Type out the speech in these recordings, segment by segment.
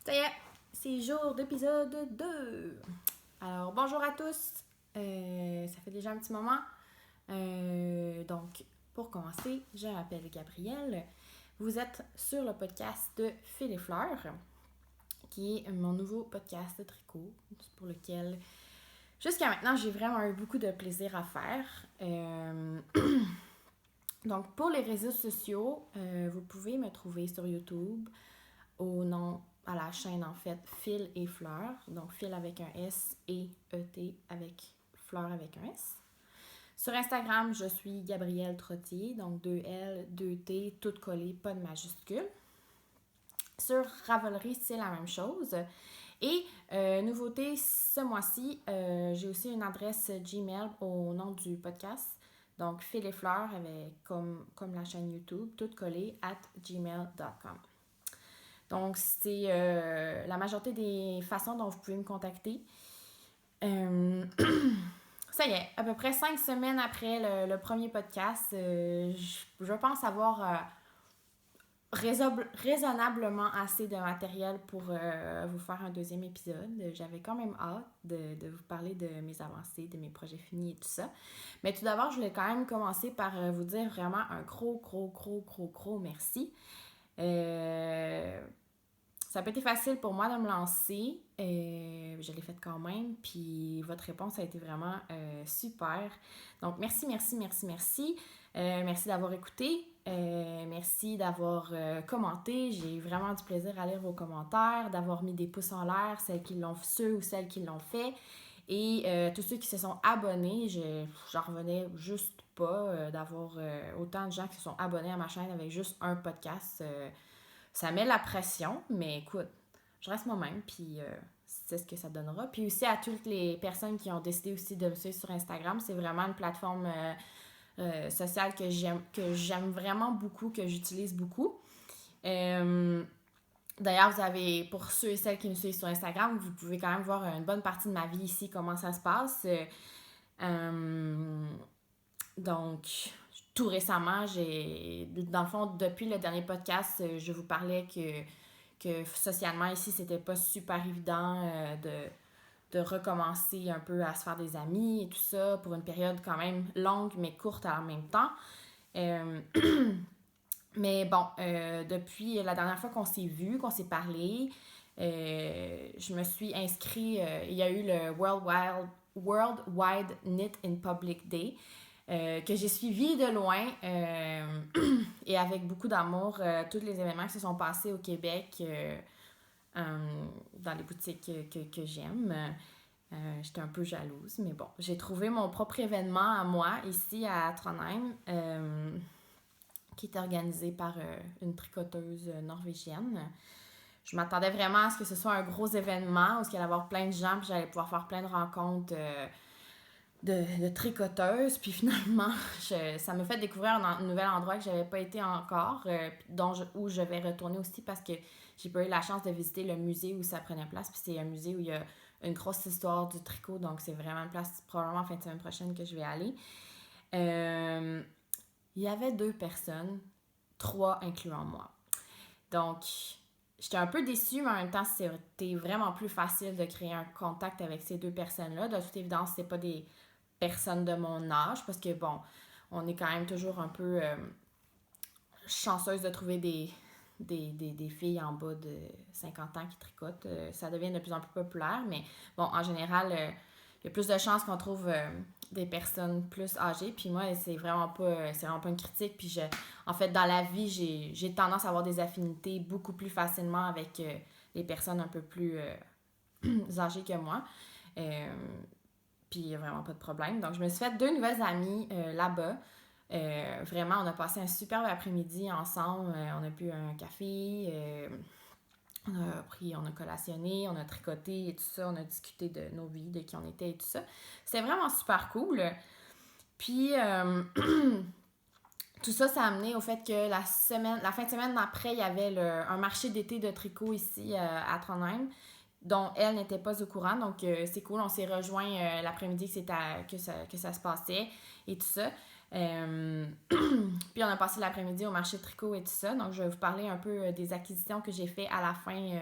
Ça y est, c'est jour d'épisode 2. Alors, bonjour à tous. Ça fait déjà un petit moment. Donc, pour commencer, je m'appelle Gabrielle. Vous êtes sur le podcast de Fil et Fleurs, qui est mon nouveau podcast de tricot, pour lequel, jusqu'à maintenant, j'ai vraiment eu beaucoup de plaisir à faire. Donc, pour les réseaux sociaux, vous pouvez me trouver sur YouTube au nom, à la chaîne en fait, Fil et Fleurs. Donc, Fil avec un S et E-T avec Fleurs avec un S. Sur Instagram, je suis Gabrielle Trottier, donc 2 L, 2 T, toutes collées, pas de majuscules. Sur Ravelry, c'est la même chose. Et nouveauté, ce mois-ci, j'ai aussi une adresse Gmail au nom du podcast. Donc, Fil et Fleurs, avec, comme la chaîne YouTube, toutes collées, @gmail.com. Donc, c'est la majorité des façons dont vous pouvez me contacter. Ça y est, à peu près 5 semaines après le premier podcast, je pense avoir raisonnablement assez de matériel pour vous faire un deuxième épisode. J'avais quand même hâte de vous parler de mes avancées, de mes projets finis et tout ça. Mais tout d'abord, je voulais quand même commencer par vous dire vraiment un gros merci. Ça n'a pas été facile pour moi de me lancer. Je l'ai fait quand même. Puis votre réponse a été vraiment super. Donc, merci. Merci d'avoir écouté. Merci d'avoir commenté. J'ai vraiment du plaisir à lire vos commentaires, d'avoir mis des pouces en l'air, ceux ou celles qui l'ont fait. Et tous ceux qui se sont abonnés, j'en revenais juste pas d'avoir autant de gens qui se sont abonnés à ma chaîne avec juste un podcast. Ça met la pression, mais écoute, je reste moi-même, puis c'est ce que ça donnera. Puis aussi à toutes les personnes qui ont décidé aussi de me suivre sur Instagram, c'est vraiment une plateforme sociale que j'aime vraiment beaucoup, que j'utilise beaucoup. D'ailleurs, pour ceux et celles qui me suivent sur Instagram, vous pouvez quand même voir une bonne partie de ma vie ici, comment ça se passe. Donc, tout récemment, dans le fond, depuis le dernier podcast, je vous parlais que socialement ici, c'était pas super évident de recommencer un peu à se faire des amis et tout ça pour une période quand même longue mais courte en même temps. Mais bon, depuis la dernière fois qu'on s'est vu, qu'on s'est parlé, je me suis inscrite, il y a eu le World Wide Knit in Public Day, que j'ai suivi de loin et avec beaucoup d'amour tous les événements qui se sont passés au Québec dans les boutiques que j'aime. J'étais un peu jalouse, mais bon, j'ai trouvé mon propre événement à moi ici à Trondheim qui est organisé par une tricoteuse norvégienne. Je m'attendais vraiment à ce que ce soit un gros événement où il allait y avoir plein de gens puis j'allais pouvoir faire plein de rencontres de tricoteuses. Puis finalement, ça m'a fait découvrir un nouvel endroit que je n'avais pas été encore, où je vais retourner aussi parce que j'ai pas eu la chance de visiter le musée où ça prenait place. Puis c'est un musée où il y a une grosse histoire du tricot, donc c'est vraiment une place probablement en fin de semaine prochaine que je vais aller. Il y avait 2 personnes, 3 incluant moi. Donc, j'étais un peu déçue, mais en même temps, c'était vraiment plus facile de créer un contact avec ces 2 personnes-là. De toute évidence, c'est pas des personnes de mon âge, parce que bon, on est quand même toujours un peu chanceuse de trouver des filles en bas de 50 ans qui tricotent. Ça devient de plus en plus populaire, mais bon, en général, il y a plus de chances qu'on trouve des personnes plus âgées. Puis moi, c'est vraiment pas une critique. Puis en fait, dans la vie, j'ai tendance à avoir des affinités beaucoup plus facilement avec les personnes un peu plus âgées que moi. Puis il n'y a vraiment pas de problème. Donc, je me suis fait 2 nouvelles amies là-bas. Vraiment, on a passé un superbe après-midi ensemble. On a bu un café. On a collationné, on a tricoté et tout ça, on a discuté de nos vies, de qui on était et tout ça. C'est vraiment super cool. Puis, tout ça, ça a amené au fait que la fin de semaine d'après, il y avait un marché d'été de tricot ici à Trondheim. dont elle n'était pas au courant. Donc, c'est cool. On s'est rejoints l'après-midi que ça se passait et tout ça. Puis on a passé l'après-midi au marché de tricot et tout ça. Donc, je vais vous parler un peu des acquisitions que j'ai fait à la fin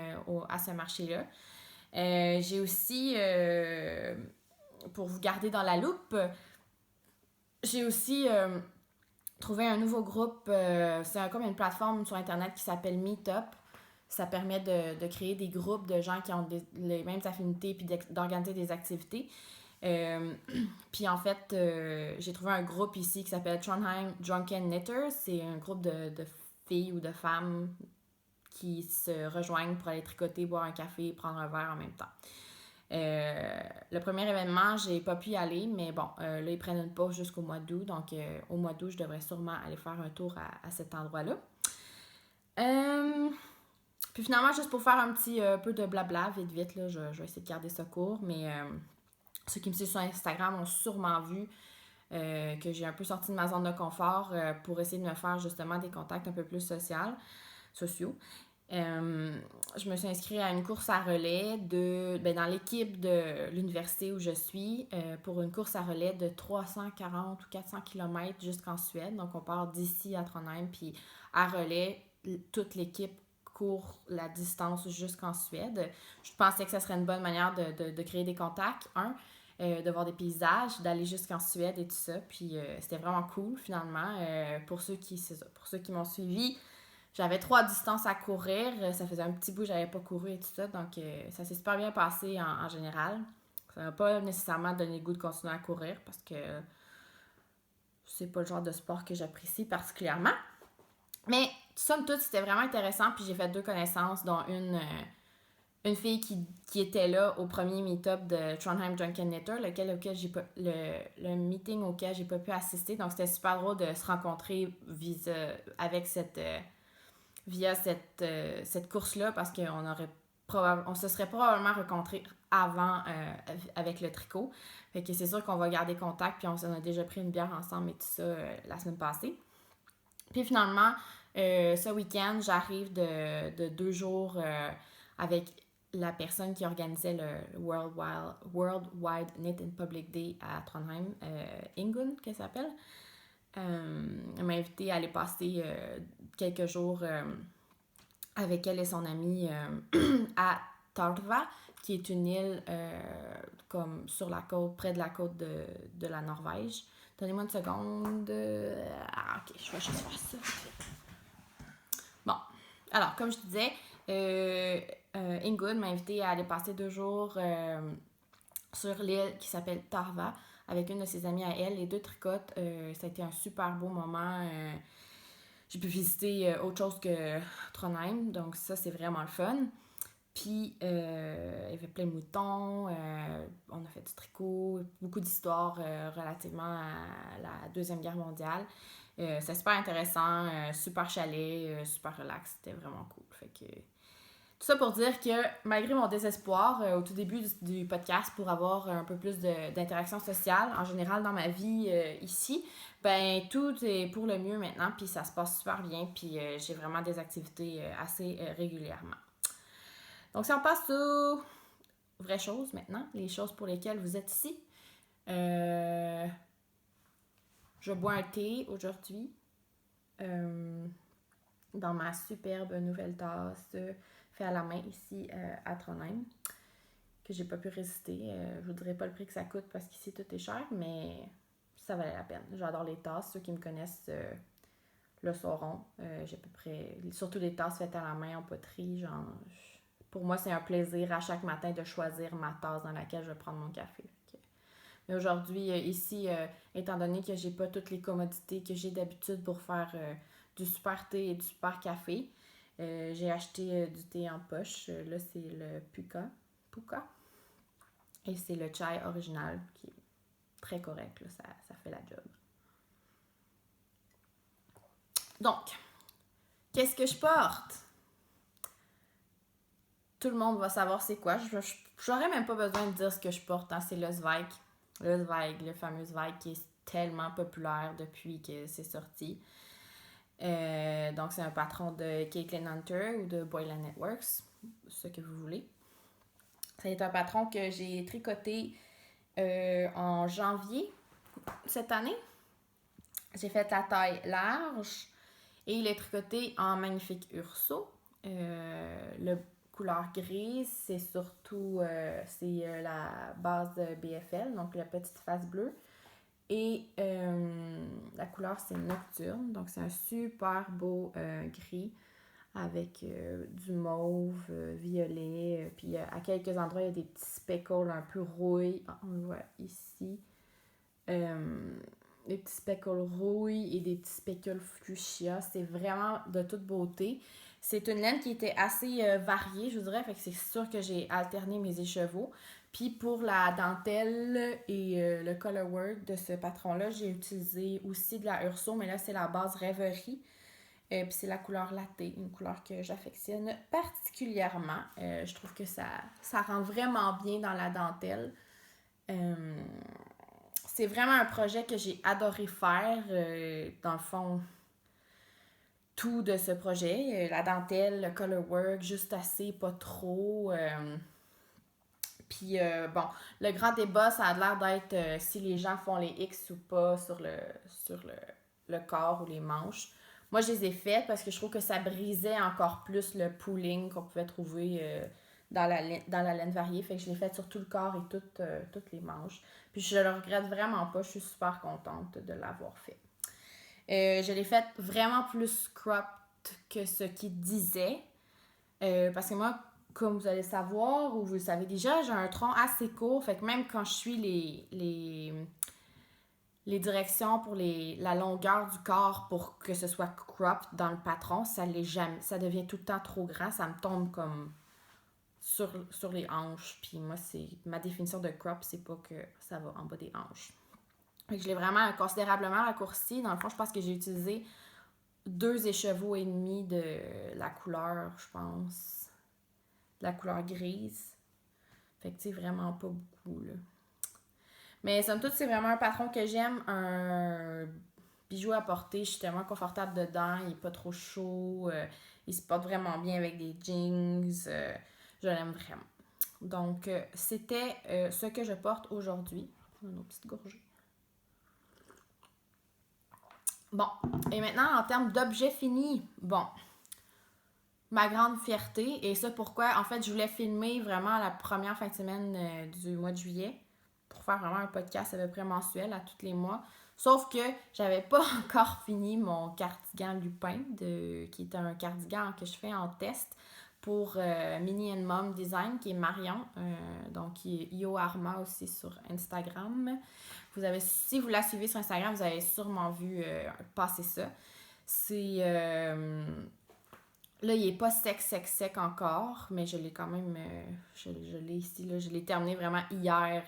à ce marché-là. J'ai aussi, pour vous garder dans la loupe, j'ai aussi trouvé un nouveau groupe. C'est comme une plateforme sur Internet qui s'appelle Meetup. Ça permet de créer des groupes de gens qui ont les mêmes affinités puis d'organiser des activités. Puis en fait, j'ai trouvé un groupe ici qui s'appelle Trondheim Drunken Knitters. C'est un groupe de filles ou de femmes qui se rejoignent pour aller tricoter, boire un café, prendre un verre en même temps. Le premier événement, j'ai pas pu y aller, mais bon, là, ils prennent une pause jusqu'au mois d'août. Donc, au mois d'août, je devrais sûrement aller faire un tour à cet endroit-là. Puis finalement, juste pour faire un petit peu de blabla, vite, là, je vais essayer de garder ça court, mais ceux qui me suivent sur Instagram ont sûrement vu que j'ai un peu sorti de ma zone de confort pour essayer de me faire justement des contacts un peu plus sociaux. Je me suis inscrite à une course à relais dans l'équipe de l'université où je suis pour une course à relais de 340 ou 400 km jusqu'en Suède. Donc, on part d'ici à Trondheim, puis à relais, toute l'équipe court la distance jusqu'en Suède. Je pensais que ça serait une bonne manière de créer des contacts, de voir des paysages, d'aller jusqu'en Suède et tout ça. Puis c'était vraiment cool finalement. Pour ceux qui m'ont suivi, j'avais 3 distances à courir. Ça faisait un petit bout que j'avais pas couru et tout ça. Donc ça s'est super bien passé en général. Ça m'a pas nécessairement donné le goût de continuer à courir parce que c'est pas le genre de sport que j'apprécie particulièrement. Mais somme toute, c'était vraiment intéressant. Puis j'ai fait 2 connaissances, dont une fille qui était là au premier meet-up de Trondheim Drunken Knitter, le meeting auquel j'ai pas pu assister. Donc, c'était super drôle de se rencontrer via cette course-là parce on se serait probablement rencontrés avant avec le tricot. Fait que c'est sûr qu'on va garder contact, puis on a déjà pris une bière ensemble et tout ça la semaine passée. Puis finalement, ce week-end, j'arrive de 2 jours avec la personne qui organisait le World Wide Knit in Public Day à Trondheim, Ingun, qu'elle s'appelle. Elle m'a invité à aller passer quelques jours avec elle et son amie à Tarva, qui est une île comme sur la côte, près de la côte de la Norvège. Donnez-moi une seconde. Ok, je vais juste faire ça. Bon, alors, comme je te disais, Ingrid m'a invité à aller passer 2 jours sur l'île qui s'appelle Tarva avec une de ses amies à elle, les 2 tricotes. Ça a été un super beau moment. J'ai pu visiter autre chose que Trondheim, donc ça, c'est vraiment le fun. Puis, il y avait plein de moutons, on a fait du tricot, beaucoup d'histoires relativement à la Deuxième Guerre mondiale. C'est super intéressant, super chalet, super relax, c'était vraiment cool. Fait que tout ça pour dire que malgré mon désespoir au tout début du podcast pour avoir un peu plus d'interaction sociale en général dans ma vie ici, ben tout est pour le mieux maintenant, puis ça se passe super bien, puis j'ai vraiment des activités assez régulièrement. Donc si on passe aux vraies choses maintenant, les choses pour lesquelles vous êtes ici. Je bois un thé aujourd'hui dans ma superbe nouvelle tasse fait à la main ici à Trondheim, que j'ai pas pu résister. Je vous dirai pas le prix que ça coûte parce qu'ici tout est cher, mais ça valait la peine. J'adore les tasses, ceux qui me connaissent le sauront. J'ai à peu près, surtout les tasses faites à la main en poterie, pour moi c'est un plaisir à chaque matin de choisir ma tasse dans laquelle je vais prendre mon café. Mais aujourd'hui, ici, étant donné que j'ai pas toutes les commodités que j'ai d'habitude pour faire du super thé et du super café, j'ai acheté du thé en poche. Là, c'est le Puka. Et c'est le chai original qui est très correct. Là, ça fait la job. Donc, qu'est-ce que je porte? Tout le monde va savoir c'est quoi. J'aurais même pas besoin de dire ce que je porte. Hein. C'est le Zweig. Le Zweig, le fameux Zweig qui est tellement populaire depuis que c'est sorti. Donc, c'est un patron de Caitlin Hunter ou de Boylan Networks, ce que vous voulez. C'est un patron que j'ai tricoté en janvier cette année. J'ai fait la taille large et il est tricoté en magnifique urso. Le couleur grise, c'est surtout la base de BFL, donc la petite face bleue. Et la couleur, c'est nocturne, donc c'est un super beau gris avec du mauve, violet. Puis à quelques endroits, il y a des petits speckles un peu rouille. On le voit ici. Des petits speckles rouille et des petits speckles fuchsia. C'est vraiment de toute beauté. C'est une laine qui était assez variée, je vous dirais. Fait que c'est sûr que j'ai alterné mes écheveaux. Puis pour la dentelle et le colorwork de ce patron-là, j'ai utilisé aussi de la Urso, mais là, c'est la base Rêverie. Puis c'est la couleur latte, une couleur que j'affectionne particulièrement. Je trouve que ça rend vraiment bien dans la dentelle. C'est vraiment un projet que j'ai adoré faire. Dans le fond, tout de ce projet. La dentelle, le colorwork, juste assez, pas trop. Puis bon, le grand débat, ça a l'air d'être si les gens font les X ou pas sur le corps ou les manches. Moi, je les ai faites parce que je trouve que ça brisait encore plus le pooling qu'on pouvait trouver dans la laine variée. Fait que je l'ai fait sur tout le corps et toutes les manches. Puis je le regrette vraiment pas. Je suis super contente de l'avoir fait. Je l'ai fait vraiment plus cropped que ce qu'il disait. Parce que moi, comme vous allez le savoir ou vous le savez déjà, j'ai un tronc assez court. Fait que même quand je suis les directions pour la longueur du corps pour que ce soit cropped dans le patron, ça devient tout le temps trop grand. Ça me tombe comme sur les hanches. Puis moi, ma définition de crop, c'est pas que ça va en bas des hanches. Fait que je l'ai vraiment considérablement raccourci. Dans le fond, je pense que j'ai utilisé 2 écheveaux et demi de la couleur, je pense. De la couleur grise. Fait que tu sais, vraiment pas beaucoup, là. Mais somme toute, c'est vraiment un patron que j'aime. Un bijou à porter. Je suis tellement confortable dedans. Il est pas trop chaud. Il se porte vraiment bien avec des jeans. Je l'aime vraiment. Donc, c'était ce que je porte aujourd'hui. On a nos petites gorgées. Bon, et maintenant, en termes d'objets finis, bon, ma grande fierté, et ça pourquoi, en fait, je voulais filmer vraiment la première fin de semaine du mois de juillet pour faire vraiment un podcast à peu près mensuel à tous les mois. Sauf que j'avais pas encore fini mon cardigan Lupin, qui est un cardigan que je fais en test pour Mini and Mom Design, qui est Marion, donc qui est Io Arma aussi sur Instagram. Si vous la suivez sur Instagram, vous avez sûrement vu passer ça. C'est... là, il n'est pas sec encore, mais je l'ai quand même... je l'ai ici, là. Je l'ai terminé vraiment hier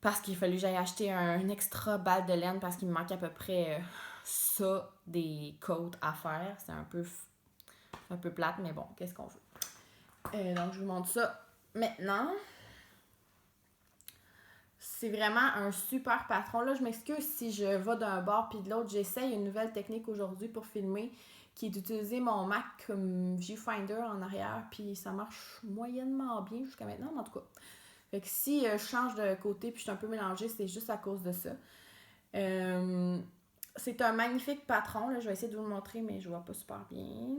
parce qu'il fallait que j'aille acheter un extra balle de laine parce qu'il me manque à peu près ça, des côtes à faire. C'est un peu plate, mais bon, qu'est-ce qu'on veut. Donc, je vous montre ça maintenant. C'est vraiment un super patron. Là, je m'excuse si je vais d'un bord puis de l'autre. J'essaye une nouvelle technique aujourd'hui pour filmer qui est d'utiliser mon Mac comme viewfinder en arrière. Puis ça marche moyennement bien jusqu'à maintenant, mais en tout cas. Fait que si je change de côté puis je suis un peu mélangée, c'est juste à cause de ça. C'est un magnifique patron. Là. Je vais essayer de vous le montrer, mais je vois pas super bien.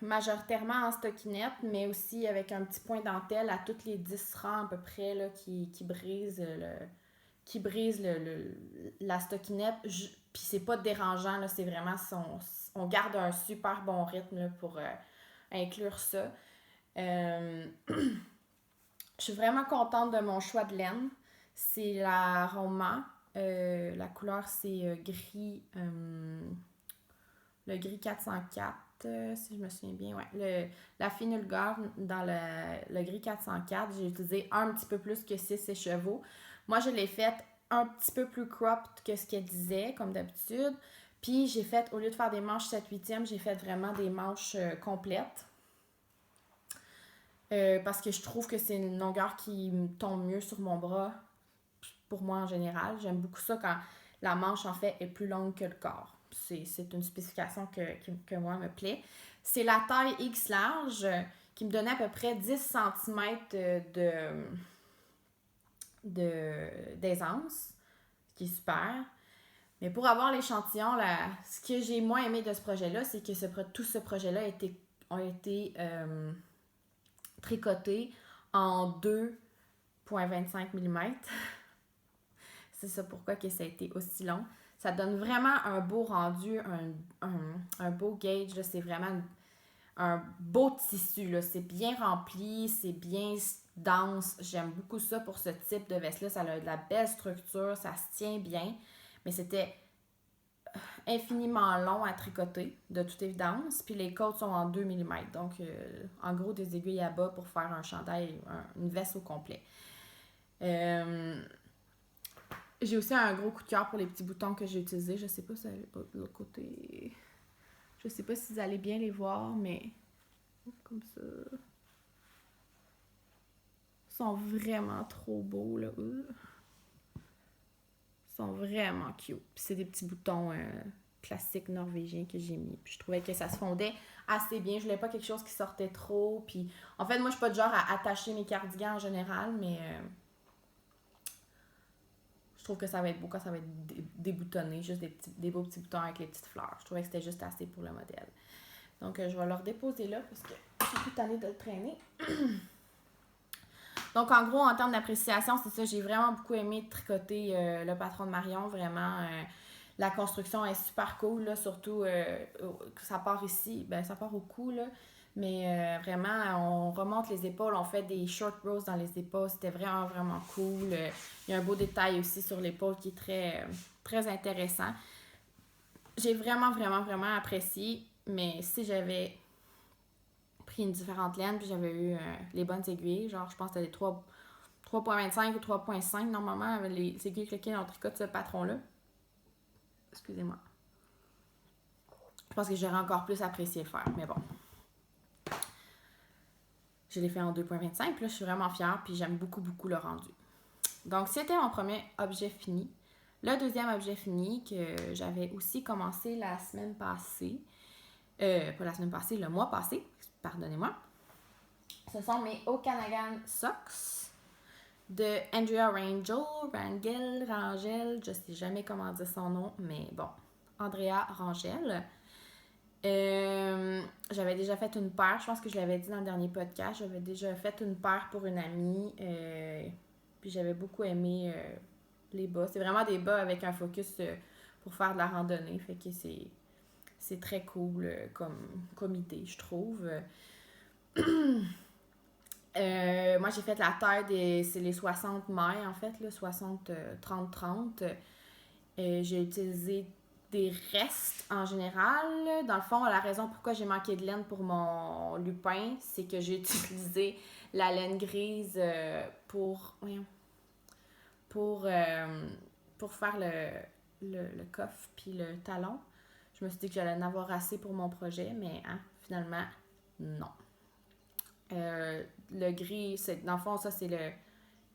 Majoritairement en stockinette, mais aussi avec un petit point dentelle à toutes les 10 rangs à peu près là, qui brise la stockinette. Puis c'est pas dérangeant, là, c'est vraiment on garde un super bon rythme là, pour inclure ça. Je suis vraiment contente de mon choix de laine. C'est la Roma. La couleur c'est gris. Le gris 404. Si je me souviens bien, ouais. La Finulgar dans le gris 404, j'ai utilisé un petit peu plus que 6 écheveaux. Moi, je l'ai faite un petit peu plus cropped que ce qu'elle disait, comme d'habitude. Puis, j'ai fait, au lieu de faire des manches 7/8e, j'ai fait vraiment des manches complètes. Parce que je trouve que c'est une longueur qui me tombe mieux sur mon bras, pour moi en général. J'aime beaucoup ça quand la manche, en fait, est plus longue que le corps. C'est une spécification que moi me plaît. C'est la taille X large qui me donnait à peu près 10 cm d'aisance, ce qui est super. Mais pour avoir l'échantillon, ce que j'ai moins aimé de ce projet-là, c'est que tout ce projet-là a été tricoté en 2,25 mm. C'est ça pourquoi que ça a été aussi long. Ça donne vraiment un beau rendu, un beau gauge. Là, c'est vraiment un beau tissu. Là. C'est bien rempli, c'est bien dense. J'aime beaucoup ça pour ce type de veste-là. Ça a de la belle structure, ça se tient bien. Mais c'était infiniment long à tricoter, de toute évidence. Puis les côtes sont en 2 mm. Donc, en gros, des aiguilles à bas pour faire un chandail, une veste au complet. J'ai aussi un gros coup de cœur pour les petits boutons que j'ai utilisés. Je sais pas si de l'autre côté. Je sais pas si vous allez bien les voir, mais comme ça. Ils sont vraiment trop beaux, là. Ils sont vraiment cute. Puis c'est des petits boutons classiques norvégiens que j'ai mis. Puis je trouvais que ça se fondait assez bien. Je voulais pas quelque chose qui sortait trop. Puis en fait, moi, je suis pas du genre à attacher mes cardigans en général, mais je trouve que ça va être beau quand ça va être déboutonné, juste des beaux petits boutons avec les petites fleurs. Je trouvais que c'était juste assez pour le modèle. Donc, je vais le redéposer là parce que je suis plus tannée de le traîner. Donc, en gros, en termes d'appréciation, c'est ça. J'ai vraiment beaucoup aimé tricoter le patron de Marion. Vraiment, la construction est super cool, là, surtout que ça part ici. Ben, ça part au cou, là. Mais vraiment, on remonte les épaules, on fait des short rows dans les épaules. C'était vraiment, vraiment cool. Il y a un beau détail aussi sur l'épaule qui est très, très intéressant. J'ai vraiment, vraiment, vraiment apprécié. Mais si j'avais pris une différente laine puis j'avais eu les bonnes aiguilles, genre je pense que c'était des 3,25 ou 3,5 normalement avec les aiguilles avec lesquelles on tricote ce patron-là. Excusez-moi. Je pense que j'aurais encore plus apprécié le faire, mais bon. Je l'ai fait en 2,25, puis là je suis vraiment fière, puis j'aime beaucoup, beaucoup le rendu. Donc c'était mon premier objet fini. Le deuxième objet fini que j'avais aussi commencé la semaine passée, pas la semaine passée, le mois passé, pardonnez-moi. Ce sont mes Okanagan Socks de Andrea Rangel, je sais jamais comment dire son nom, mais bon, Andrea Rangel. J'avais déjà fait une paire, je pense que je l'avais dit dans le dernier podcast, j'avais déjà fait une paire pour une amie, puis j'avais beaucoup aimé les bas. C'est vraiment des bas avec un focus pour faire de la randonnée, fait que c'est très cool comme idée, je trouve. Moi, j'ai fait la taille c'est les 60 mailles, en fait, là, 60, 30. J'ai utilisé des restes en général. Dans le fond, la raison pourquoi j'ai manqué de laine pour mon lupin, c'est que j'ai utilisé la laine grise pour faire le coffre puis le talon. Je me suis dit que j'allais en avoir assez pour mon projet, mais finalement, non. Le gris, dans le fond, ça c'est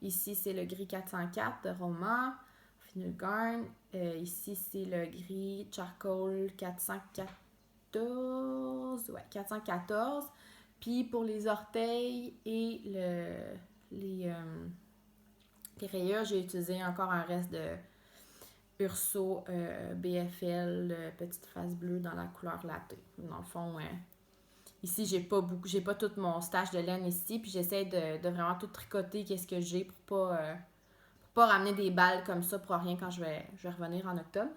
ici c'est le gris 404 de Roma, Finnegarn. Ici c'est le gris Charcoal 414. Ouais, 414. Puis pour les orteils et les rayures, j'ai utilisé encore un reste de Urso BFL, petite face bleue dans la couleur latte. Dans le fond, ici, j'ai pas tout mon stash de laine ici, puis j'essaie de vraiment tout tricoter qu'est-ce que j'ai pour pas ramener des balles comme ça pour rien quand je vais revenir en octobre.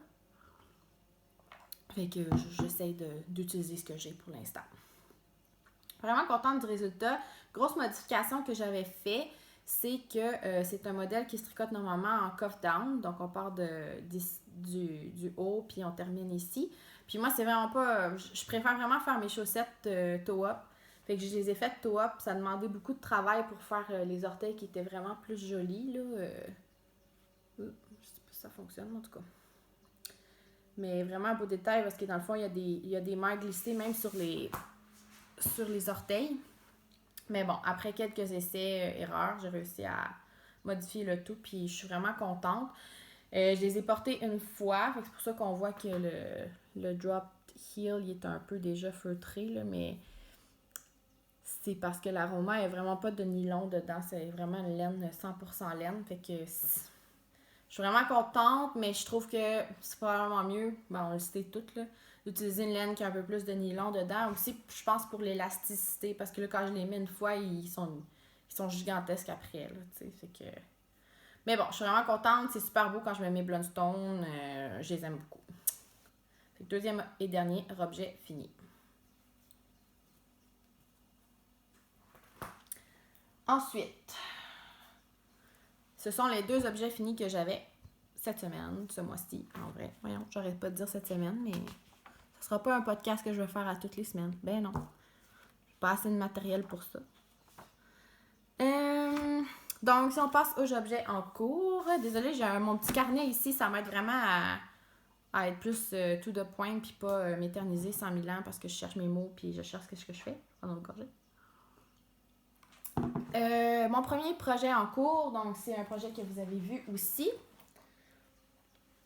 Fait que j'essaie d'utiliser ce que j'ai pour l'instant. Vraiment contente du résultat. Grosse modification que j'avais fait, c'est que c'est un modèle qui se tricote normalement en cuff down. Donc on part du haut puis on termine ici. Puis moi, c'est vraiment pas. Je préfère vraiment faire mes chaussettes toe-up. Fait que je les ai faites toe-up. Ça demandait beaucoup de travail pour faire les orteils qui étaient vraiment plus jolis. Là. Je sais pas si ça fonctionne, en tout cas. Mais vraiment un beau détail parce que dans le fond, il y a des mailles glissées même sur les orteils. Mais bon, après quelques essais, erreurs, j'ai réussi à modifier le tout. Puis je suis vraiment contente. Je les ai portés une fois. Fait que c'est pour ça qu'on voit que le drop Heel, il est un peu déjà feutré, là, mais c'est parce que l'aroma est vraiment pas de nylon dedans. C'est vraiment une laine 100% laine. Fait que je suis vraiment contente, mais je trouve que c'est probablement mieux, ben on le sait toutes, là, d'utiliser une laine qui a un peu plus de nylon dedans. Aussi, je pense pour l'élasticité, parce que là, quand je les mets une fois, ils sont gigantesques après, là, tu sais, fait que... Mais bon, je suis vraiment contente, c'est super beau quand je mets mes Blundstone, je les aime beaucoup. Fait que deuxième et dernier objet fini. Ensuite, ce sont les 2 objets finis que j'avais cette semaine, ce mois-ci, en vrai. Voyons, j'arrête pas de dire cette semaine, mais ce sera pas un podcast que je vais faire à toutes les semaines. Ben non. J'ai pas assez de matériel pour ça. Donc, si on passe aux objets en cours, désolée, j'ai mon petit carnet ici, ça m'aide vraiment à être plus to the point puis pas m'éterniser 100 000 ans parce que je cherche mes mots puis je cherche ce que je fais pendant le gorgée. Mon premier projet en cours, donc c'est un projet que vous avez vu aussi.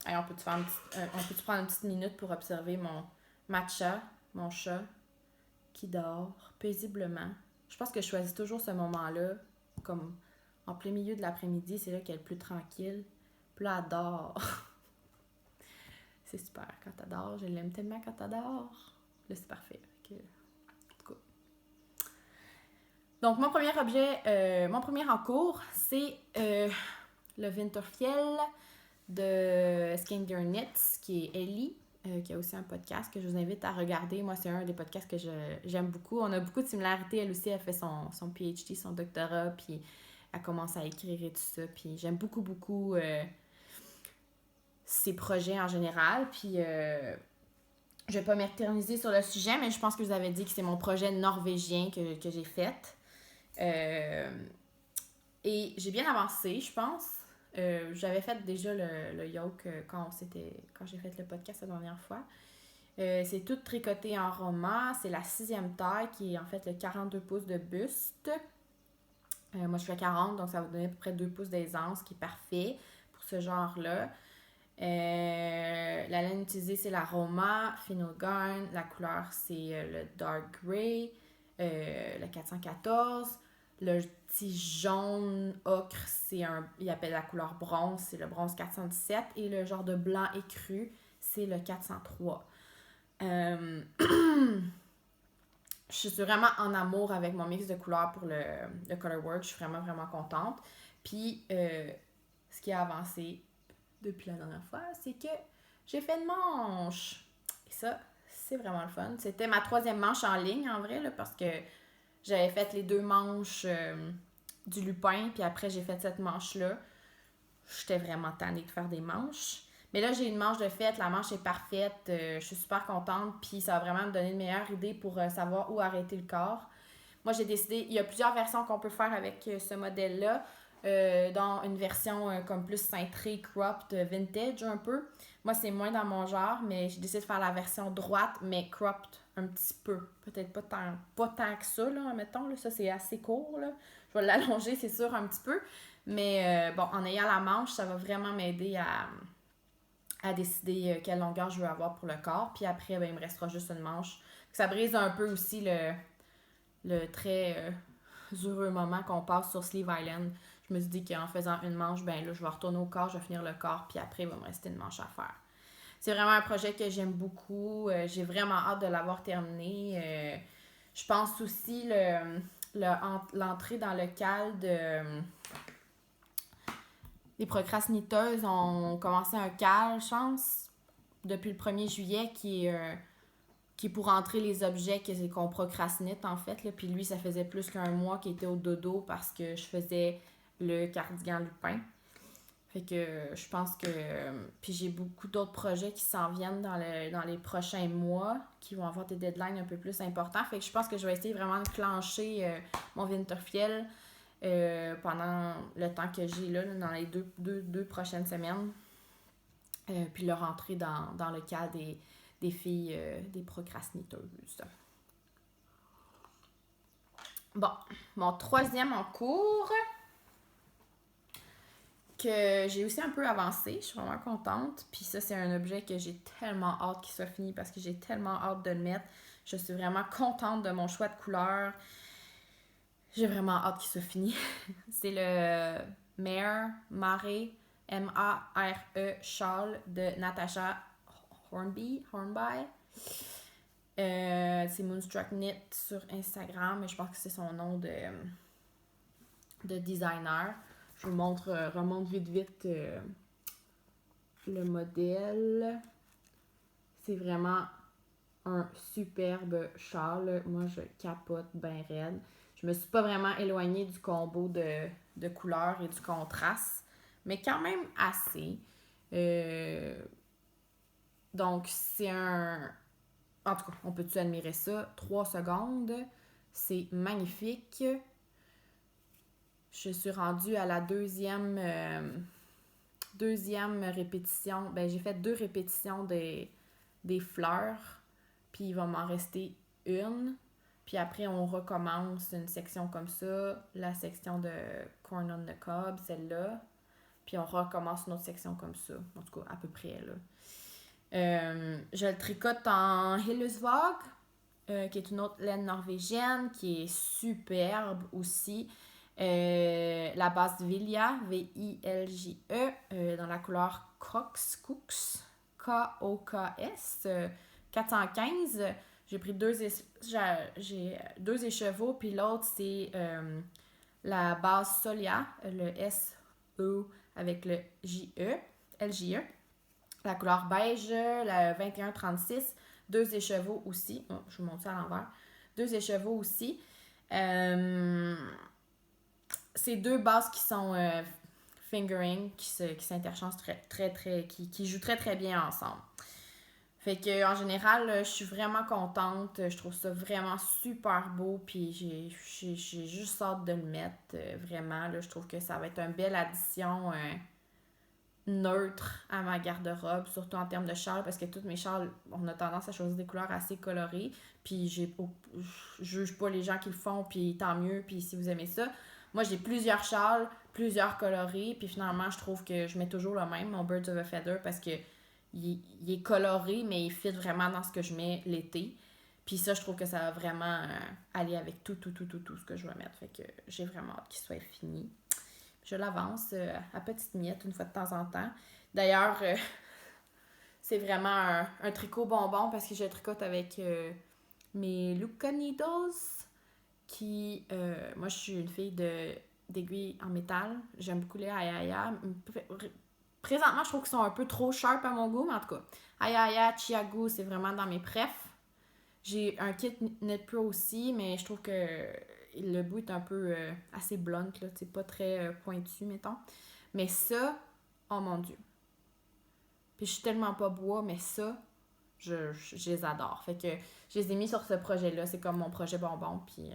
Allez, on peut-tu prendre une petite minute pour observer mon matcha, mon chat, qui dort paisiblement. Je pense que je choisis toujours ce moment-là, comme en plein milieu de l'après-midi, c'est là qu'elle est le plus tranquille. Puis là, elle dort. C'est super quand elle dort. Je l'aime tellement quand elle dort. Là, c'est parfait. Donc, mon premier objet, mon premier en cours, c'est le Winterfjell de Skinder Knits, qui est Ellie, qui a aussi un podcast que je vous invite à regarder. Moi, c'est un des podcasts que j'aime beaucoup. On a beaucoup de similarités. Elle aussi, elle fait son PhD, son doctorat, puis elle commence à écrire et tout ça. Puis j'aime beaucoup, beaucoup ses projets en général. Puis je vais pas m'éterniser sur le sujet, mais je pense que vous avez dit que c'est mon projet norvégien que j'ai fait. Et j'ai bien avancé, je pense. J'avais fait déjà le yoke quand j'ai fait le podcast la dernière fois. C'est tout tricoté en roman. C'est la 6e taille qui est en fait le 42 pouces de buste. Moi, je fais 40, donc ça va donner à peu près 2 pouces d'aisance, qui est parfait pour ce genre-là. La laine utilisée, c'est la Roma Finnegan. La couleur, c'est le Dark Grey, le 414. Le petit jaune ocre, il appelle la couleur bronze, c'est le bronze 417. Et le genre de blanc écru, c'est le 403. Je suis vraiment en amour avec mon mix de couleurs pour le Colorwork. Je suis vraiment, vraiment contente. Puis, ce qui a avancé depuis la dernière fois, c'est que j'ai fait une manche. Et ça, c'est vraiment le fun. C'était ma 3e manche en ligne, en vrai, là, parce que j'avais fait les 2 manches du lupin, puis après, j'ai fait cette manche-là. J'étais vraiment tannée de faire des manches. Mais là, j'ai une manche de fête. La manche est parfaite. Je suis super contente, puis ça va vraiment me donner une meilleure idée pour savoir où arrêter le corps. Moi, j'ai décidé... Il y a plusieurs versions qu'on peut faire avec ce modèle-là. Dans une version comme plus cintrée, cropped, vintage un peu. Moi, c'est moins dans mon genre, mais j'ai décidé de faire la version droite, mais cropped un petit peu. Peut-être pas tant que ça, là, mettons. Là. Ça, c'est assez court. Là. Je vais l'allonger, c'est sûr, un petit peu. Mais bon, en ayant la manche, ça va vraiment m'aider à décider quelle longueur je veux avoir pour le corps. Puis après, ben, il me restera juste une manche. Ça brise un peu aussi le très heureux moment qu'on passe sur Sleeve Island. Je me suis dit qu'en faisant une manche, ben là, je vais retourner au corps, je vais finir le corps, puis après, il va me rester une manche à faire. C'est vraiment un projet que j'aime beaucoup. J'ai vraiment hâte de l'avoir terminé. Je pense aussi l'entrée dans le cal les procrastinateuses ont commencé un cal, je pense, depuis le 1er juillet, qui est pour entrer les objets qu'on procrastinate, en fait. Là. Puis lui, ça faisait plus qu'1 mois qu'il était au dodo parce que je faisais le cardigan lupin. Fait que je pense que... Puis j'ai beaucoup d'autres projets qui s'en viennent dans les prochains mois, qui vont avoir des deadlines un peu plus importants. Fait que je pense que je vais essayer vraiment de clencher mon Winterfjell pendant le temps que j'ai là, dans les deux prochaines semaines. Puis le rentrer dans le cas des filles, des procrastinateuses. Bon, mon 3e en cours, que j'ai aussi un peu avancé. Je suis vraiment contente. Puis ça, c'est un objet que j'ai tellement hâte qu'il soit fini parce que j'ai tellement hâte de le mettre. Je suis vraiment contente de mon choix de couleur. J'ai vraiment hâte qu'il soit fini. C'est le Mare, M-A-R-E, Shawl de Natasha Hornby. C'est Moonstruck Knit sur Instagram, mais je pense que c'est son nom de designer. Je vous remonte vite le modèle. C'est vraiment un superbe châle. Moi, je capote bien raide. Je me suis pas vraiment éloignée du combo de couleurs et du contraste, mais quand même assez. Donc, c'est un... En tout cas, on peut-tu admirer ça? 3 secondes. C'est magnifique. Je suis rendue à la deuxième répétition. Ben, j'ai fait 2 répétitions des fleurs. Puis il va m'en rester une. Puis après, on recommence une section comme ça. La section de Corn on the Cob, celle-là. Puis on recommence une autre section comme ça. En tout cas, à peu près, là. Je le tricote en Hillesvåg, qui est une autre laine norvégienne, qui est superbe aussi. La base Vilja, V-I-L-J-E, dans la couleur Cooks, K-O-K-S, 415. J'ai pris j'ai 2 écheveaux, puis l'autre, c'est la base Solia, le S-E avec le J-E, L-J-E. La couleur beige, la 2136, 2 écheveaux aussi. Oh, je vous montre ça à l'envers. 2 écheveaux aussi. C'est 2 bases qui sont fingering, qui s'interchangent qui jouent très bien ensemble. Fait que en général, je suis vraiment contente. Je trouve ça vraiment super beau. Puis j'ai juste hâte de le mettre. Vraiment, là, je trouve que ça va être une belle addition neutre à ma garde-robe, surtout en termes de châles, parce que toutes mes châles, on a tendance à choisir des couleurs assez colorées. Puis je juge pas les gens qui le font, puis tant mieux. Puis si vous aimez ça. Moi, j'ai plusieurs châles, plusieurs colorés. Puis finalement, je trouve que je mets toujours le même, mon Birds of a Feather, parce que il est coloré, mais il fit vraiment dans ce que je mets l'été. Puis ça, je trouve que ça va vraiment aller avec tout ce que je vais mettre. Fait que j'ai vraiment hâte qu'il soit fini. Je l'avance à petites miettes une fois de temps en temps. D'ailleurs, c'est vraiment un tricot bonbon parce que je tricote avec mes Luca Needles qui... moi, je suis une fille d'aiguilles en métal. J'aime beaucoup les Ayaya. Présentement, je trouve qu'ils sont un peu trop sharp à mon goût, mais en tout cas, Ayaya, Chiago, c'est vraiment dans mes prefs. J'ai un kit Knit Pro aussi, mais je trouve que le bout est un peu assez blunt, là, c'est pas très pointu, mettons. Mais ça, oh mon Dieu. Puis je suis tellement pas bois, mais ça, je les adore. Fait que je les ai mis sur ce projet-là, c'est comme mon projet bonbon, puis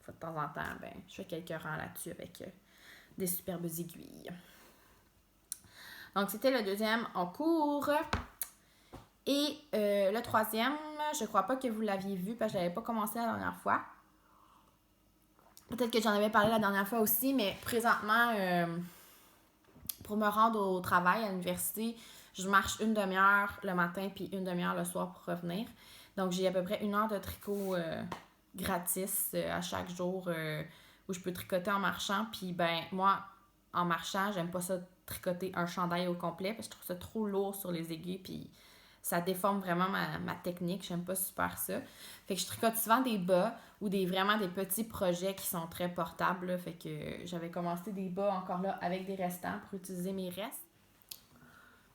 de temps en temps, ben, je fais quelques rangs là-dessus avec des superbes aiguilles. Donc, c'était le 2e en cours. Et le 3e, je crois pas que vous l'aviez vu parce que je l'avais pas commencé la dernière fois. Peut-être que j'en avais parlé la dernière fois aussi, mais présentement, pour me rendre au travail à l'université, je marche 1 demi-heure le matin puis 1 demi-heure le soir pour revenir. Donc, j'ai à peu près 1 heure de tricot gratis à chaque jour où je peux tricoter en marchant. Puis, ben, moi, en marchant, j'aime pas ça tricoter un chandail au complet parce que je trouve ça trop lourd sur les aiguilles. Puis, ça déforme vraiment ma technique. J'aime pas super ça. Fait que je tricote souvent des bas ou vraiment des petits projets qui sont très portables. Là. Fait que j'avais commencé des bas encore là avec des restants pour utiliser mes restes.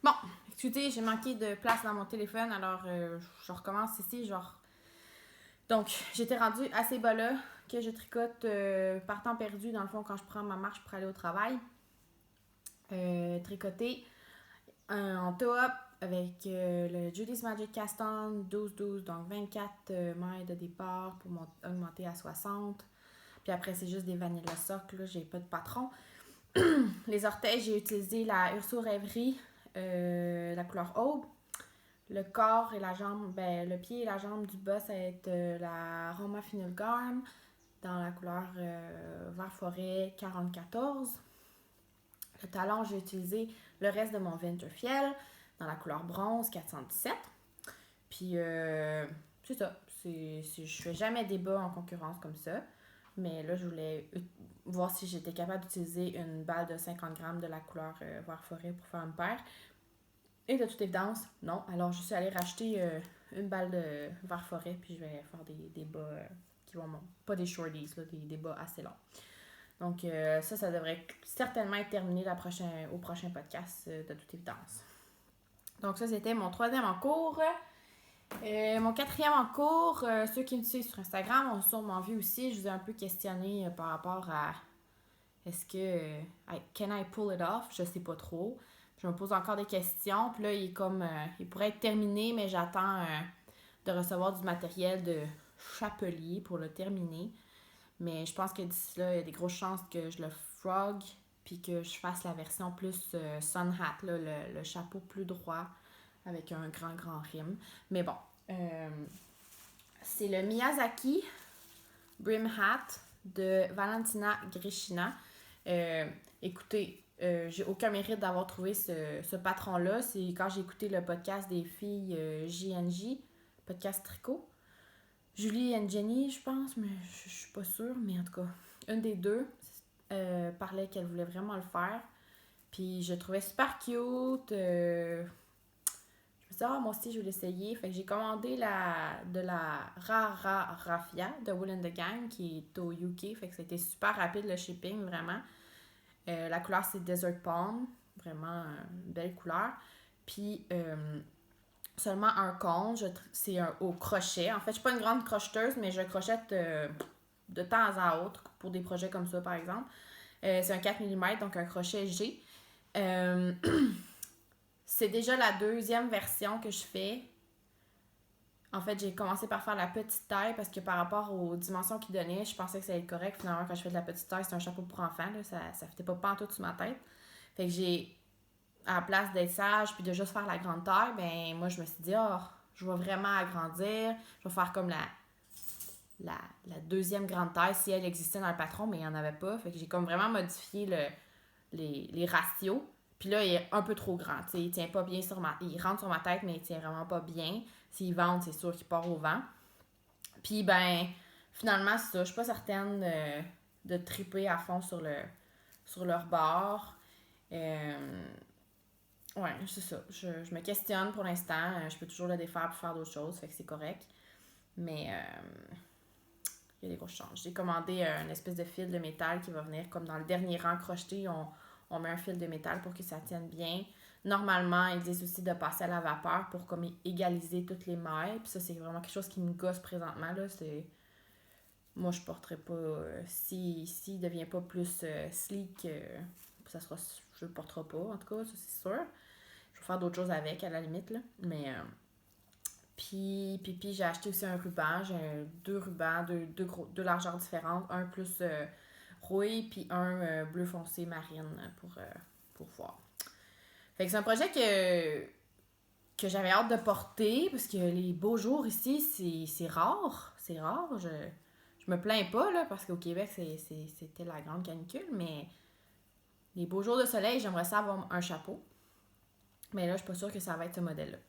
Bon, excusez, j'ai manqué de place dans mon téléphone. Alors, je recommence ici. Donc, j'étais rendue à ces bas-là que je tricote par temps perdu, dans le fond, quand je prends ma marche pour aller au travail. Tricoter en top avec le Judy's Magic Cast-On 12-12, donc 24 mailles de départ pour augmenter à 60. Puis après, c'est juste des Vanilla Sock, là, j'ai pas de patron. Les orteils, j'ai utilisé la Urso Rêverie, la couleur Aube. Le corps et la jambe, ben le pied et la jambe du bas, ça va être la Roma Finalgarm dans la couleur vert forêt 44. le talon, j'ai utilisé le reste de mon Winterfjell dans la couleur bronze 417. Puis, c'est ça. Je fais jamais des bas en concurrence comme ça. Mais là, je voulais voir si j'étais capable d'utiliser une balle de 50 grammes de la couleur vert forêt pour faire une paire. Et de toute évidence, non. Alors, je suis allée racheter une balle de vert forêt, puis je vais faire des bas qui vont... Pas des shorties, là, des bas assez longs. Donc, ça devrait certainement être terminé au prochain podcast, de toute évidence. Donc, ça, c'était mon 3e en cours. Mon 4e en cours, ceux qui me suivent sur Instagram ont sûrement vu aussi, je vous ai un peu questionné par rapport à est-ce que can I pull it off? Je sais pas trop. Je me pose encore des questions. Puis là, il pourrait être terminé, mais j'attends de recevoir du matériel de chapelier pour le terminer. Mais je pense que d'ici là, il y a des grosses chances que je le frog puis que je fasse la version plus sun hat, là, le chapeau plus droit avec un grand rime. Mais bon, c'est le Miyazaki Brim Hat de Valentina Grishina. Écoutez, j'ai aucun mérite d'avoir trouvé ce patron-là. C'est quand j'ai écouté le podcast des filles JNJ, podcast tricot. Julie et Jenny, je pense, mais je suis pas sûre. Mais en tout cas, une des deux parlait qu'elle voulait vraiment le faire. Puis je le trouvais super cute. Je me suis dit, moi aussi, je vais l'essayer. Fait que j'ai commandé de la Rara Raffia de Wool & The Gang qui est au UK. Fait que ça a été super rapide le shipping, vraiment. La couleur, c'est Desert Palm. Vraiment une belle couleur. Puis seulement un cône. C'est au crochet. En fait, je suis pas une grande crocheteuse, mais je crochette de temps à autre pour des projets comme ça, par exemple. C'est un 4 mm, donc un crochet G. C'est déjà la 2e version que je fais. En fait, j'ai commencé par faire la petite taille parce que par rapport aux dimensions qu'il donnait, je pensais que ça allait être correct. Finalement, quand je fais de la petite taille, c'est un chapeau pour enfants. Là, ça ne fitait pas pantoute sur ma tête. Fait que j'ai, à la place d'être sage puis de juste faire la grande taille, ben moi, je me suis dit, je vais vraiment agrandir. Je vais faire comme la 2e grande taille si elle existait dans le patron, mais il n'y en avait pas. Fait que j'ai comme vraiment modifié les ratios. Puis là, il est un peu trop grand. T'sais, il tient pas bien il rentre sur ma tête, mais il tient vraiment pas bien. S'il vente, c'est sûr qu'il part au vent. Puis ben, finalement, c'est ça. Je suis pas certaine de triper à fond sur leur bord. Ouais, c'est ça. Je me questionne pour l'instant. Je peux toujours le défaire pour faire d'autres choses, fait que c'est correct. Mais il y a des grosses chances. J'ai commandé une espèce de fil de métal qui va venir comme dans le dernier rang crocheté. On met un fil de métal pour que ça tienne bien. Normalement, ils disent aussi de passer à la vapeur pour comme égaliser toutes les mailles. Puis ça, c'est vraiment quelque chose qui me gosse présentement. Là. Moi, je porterais pas... s'il ne devient pas plus sleek, je le porterai pas, en tout cas, ça c'est sûr. Je vais faire d'autres choses avec, à la limite. Là. Mais... Puis j'ai acheté aussi un ruban. J'ai 2 rubans, deux largeurs différentes. Un plus... rouille, puis un bleu foncé marine pour voir. Fait que c'est un projet que j'avais hâte de porter, parce que les beaux jours ici, c'est rare. C'est rare. Je me plains pas, là, parce qu'au Québec, c'était la grande canicule, mais les beaux jours de soleil, j'aimerais ça avoir un chapeau. Mais là, je suis pas sûre que ça va être ce modèle-là.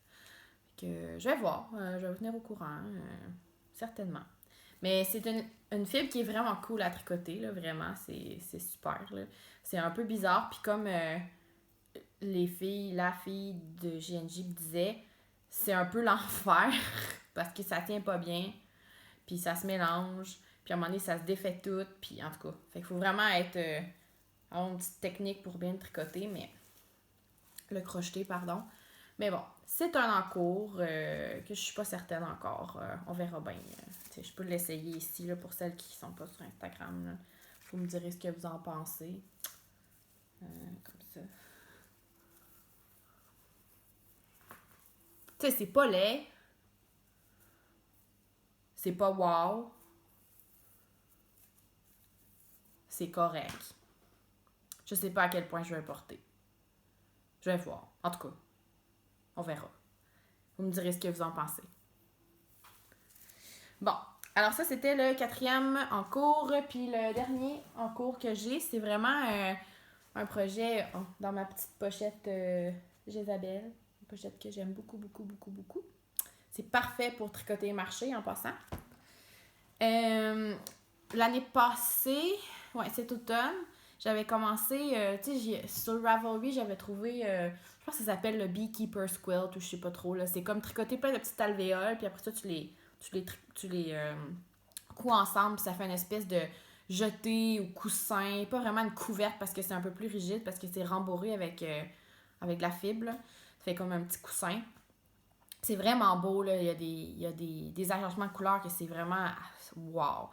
Fait que je vais voir. Je vais vous tenir au courant. Certainement. Mais c'est une fibre qui est vraiment cool à tricoter, là, vraiment, c'est super, là. C'est un peu bizarre, puis comme la fille de JNJ me disait, c'est un peu l'enfer, parce que ça tient pas bien, puis ça se mélange, puis à un moment donné, ça se défait tout, puis en tout cas, fait qu'il faut vraiment avoir une petite technique pour bien le tricoter, mais le crocheter, pardon. Mais bon, c'est un encours que je suis pas certaine encore. On verra bien. Je peux l'essayer ici là, pour celles qui sont pas sur Instagram. Vous me direz ce que vous en pensez. Comme ça. Tu sais, c'est pas laid. C'est pas wow. C'est correct. Je sais pas à quel point je vais le porter. Je vais voir. En tout cas, on verra. Vous me direz ce que vous en pensez. Bon, alors ça, c'était le 4e en cours. Puis le dernier en cours que j'ai, c'est vraiment un projet dans ma petite pochette Jézabel. Une pochette que j'aime beaucoup, beaucoup, beaucoup, beaucoup. C'est parfait pour tricoter et marcher en passant. L'année passée, ouais, cet automne, j'avais commencé, tu sais, sur Ravelry, j'avais trouvé, je pense que ça s'appelle le Beekeeper's Quilt ou je sais pas trop, là. C'est comme tricoter plein de petites alvéoles, puis après ça, tu les couds ensemble, puis ça fait une espèce de jeté ou coussin, pas vraiment une couverte parce que c'est un peu plus rigide, parce que c'est rembourré avec de la fibre, là. Ça fait comme un petit coussin. C'est vraiment beau, là. Il y a des agencements de couleurs que c'est vraiment wow.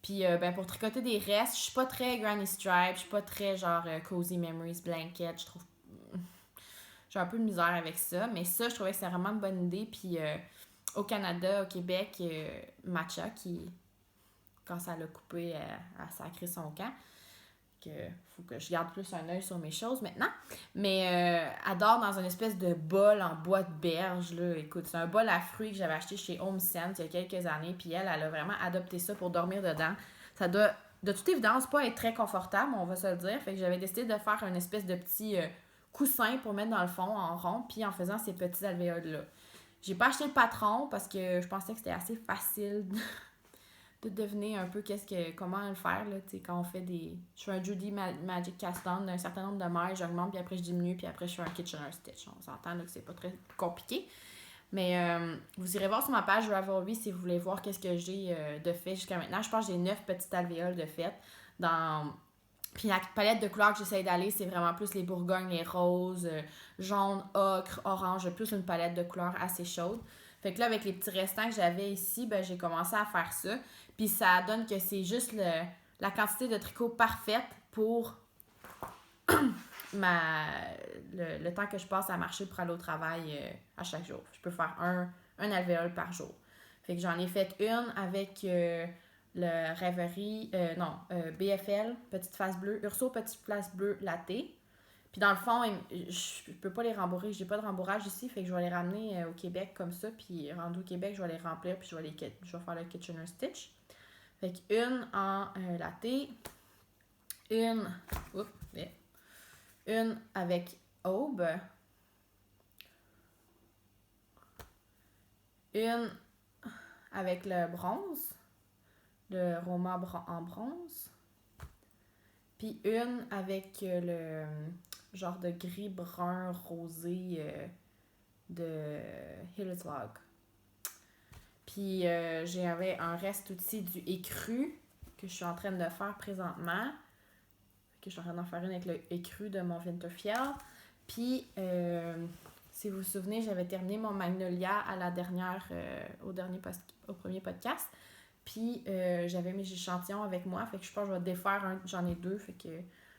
Puis ben pour tricoter des restes, je suis pas très Granny Stripe, je suis pas très genre Cozy Memories Blanket, je trouve j'ai un peu de misère avec ça, mais ça je trouvais que c'était vraiment une bonne idée. Puis au Canada, au Québec, Matcha qui quand ça l'a coupé, a sacré son camp. Que faut que je garde plus un œil sur mes choses maintenant. Mais elle dort dans une espèce de bol en bois de berge. Là. Écoute, c'est un bol à fruits que j'avais acheté chez Home Sense il y a quelques années. Puis elle a vraiment adopté ça pour dormir dedans. Ça doit, de toute évidence, pas être très confortable, on va se le dire. Fait que j'avais décidé de faire une espèce de petit coussin pour mettre dans le fond en rond. Puis en faisant ces petits alvéoles-là. J'ai pas acheté le patron parce que je pensais que c'était assez facile de deviner un peu comment le faire là, quand on fait je fais un Judy Magic Cast-On d'un certain nombre de mailles, j'augmente puis après je diminue puis après je fais un Kitchener Stitch. On s'entend là, que c'est pas très compliqué. Mais vous irez voir sur ma page Ravelry si vous voulez voir qu'est-ce que j'ai de fait jusqu'à maintenant. Je pense que j'ai 9 petites alvéoles de fait. Puis la palette de couleurs que j'essaie d'aller, c'est vraiment plus les bourgognes, les roses, jaune, ocre, orange, plus une palette de couleurs assez chaude. Fait que là, avec les petits restants que j'avais ici, ben j'ai commencé à faire ça. Puis ça donne que c'est juste la quantité de tricot parfaite pour le temps que je passe à marcher pour aller au travail à chaque jour. Je peux faire un alvéole par jour. Fait que j'en ai fait une avec le Rêverie, BFL, Petite Face Bleue, Urso Petite Face Bleue Latte. Puis dans le fond, je peux pas les rembourrer. J'ai pas de rembourrage ici, fait que je vais les ramener au Québec comme ça. Puis rendu au Québec, je vais les remplir, puis je vais faire le Kitchener Stitch. Fait qu'une en latte, une avec aube, une avec le bronze, le Roma en bronze, puis une avec le genre de gris brun rosé de Hilleslog. Puis j'avais un reste aussi du écru que je suis en train de faire présentement. Que je suis en train d'en faire une avec le écru de mon Winterfjell. Puis si vous vous souvenez, j'avais terminé mon Magnolia à la dernière, au premier podcast. Puis j'avais mes échantillons avec moi. Fait que je pense que je vais défaire j'en ai 2. Fait que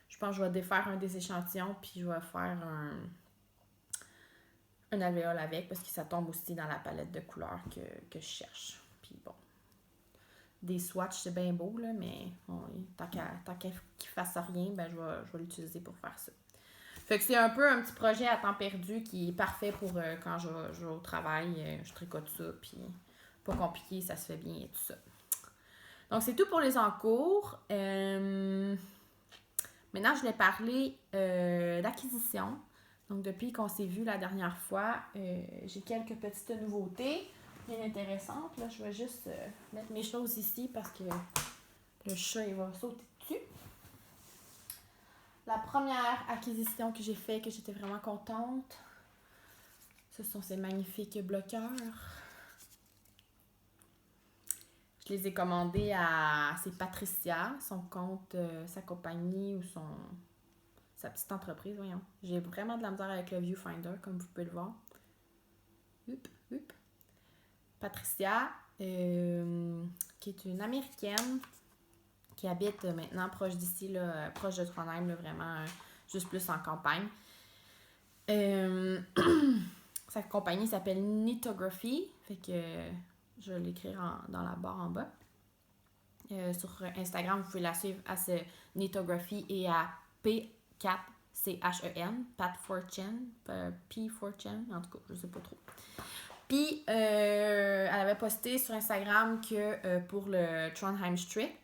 je pense que je vais défaire un des échantillons. Puis je vais faire un alvéole avec. Parce que ça tombe aussi dans la palette de couleurs que je cherche. Puis bon. Des swatchs, c'est bien beau, là, mais bon, tant qu'il fasse rien, ben je vais l'utiliser pour faire ça. Fait que c'est un peu un petit projet à temps perdu qui est parfait pour quand je vais au travail. Je tricote ça, puis pas compliqué, ça se fait bien et tout ça. Donc, c'est tout pour les encours. Maintenant, je voulais parler d'acquisition. Donc, depuis qu'on s'est vu la dernière fois, j'ai quelques petites nouveautés bien intéressantes. Là, je vais juste mettre mes choses ici parce que le chat, il va sauter dessus. La première acquisition que j'ai faite, que j'étais vraiment contente, ce sont ces magnifiques bloqueurs. Je les ai commandés c'est Patricia, son compte, sa compagnie ou sa petite entreprise, voyons. J'ai vraiment de la misère avec le Viewfinder, comme vous pouvez le voir. Patricia, qui est une Américaine qui habite maintenant proche d'ici, là, proche de Trondheim, là, vraiment juste plus en campagne. Sa compagnie s'appelle Knitography, fait que je vais l'écrire dans la barre en bas. Sur Instagram, vous pouvez la suivre à ce Knitography et à P4CHEN, Pat Fortune, P Fortune, en tout cas, je sais pas trop. Puis, elle avait posté sur Instagram que pour le Trondheim Strick,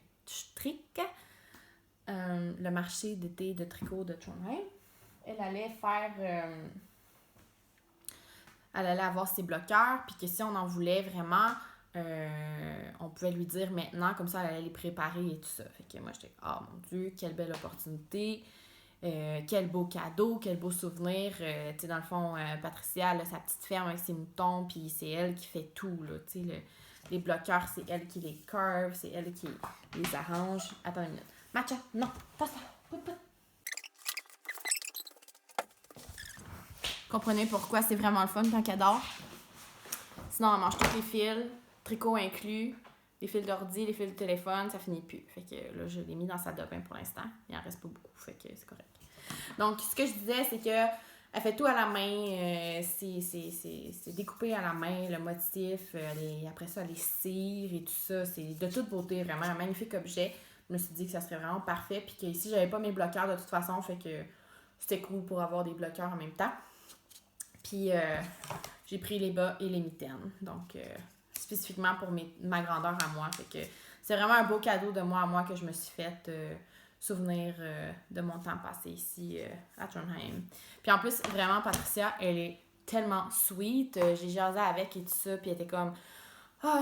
le marché d'été de tricot de Trondheim. Elle allait faire... elle allait avoir ses bloqueurs, puis que si on en voulait vraiment, on pouvait lui dire maintenant, comme ça elle allait les préparer et tout ça. Fait que moi j'étais, oh mon Dieu, quelle belle opportunité, quel beau cadeau, quel beau souvenir. Tu sais, dans le fond, Patricia, elle a sa petite ferme avec ses moutons, puis c'est elle qui fait tout, là, tu sais, les bloqueurs, c'est elle qui les carve, c'est elle qui les arrange. Attends une minute. Matcha, non, passe là, pout. Comprenez pourquoi c'est vraiment le fun quand elle dort. Sinon, elle mange tous les fils, tricot inclus, les fils d'ordi, les fils de téléphone, ça finit plus. Fait que là, je l'ai mis dans sa salle de bain pour l'instant. Il en reste pas beaucoup, fait que c'est correct. Donc, ce que je disais, c'est que elle fait tout à la main, c'est découpé à la main, le motif, après ça, les cires et tout ça, c'est de toute beauté, vraiment un magnifique objet. Je me suis dit que ça serait vraiment parfait, puis que ici, j'avais pas mes bloqueurs de toute façon, fait que c'était cool pour avoir des bloqueurs en même temps. Puis j'ai pris les bas et les mitaines. Donc, spécifiquement pour ma grandeur à moi. Fait que c'est vraiment un beau cadeau de moi à moi que je me suis fait souvenir de mon temps passé ici à Trondheim. Puis en plus, vraiment, Patricia, elle est tellement sweet. J'ai jasé avec et tout ça. Puis elle était comme,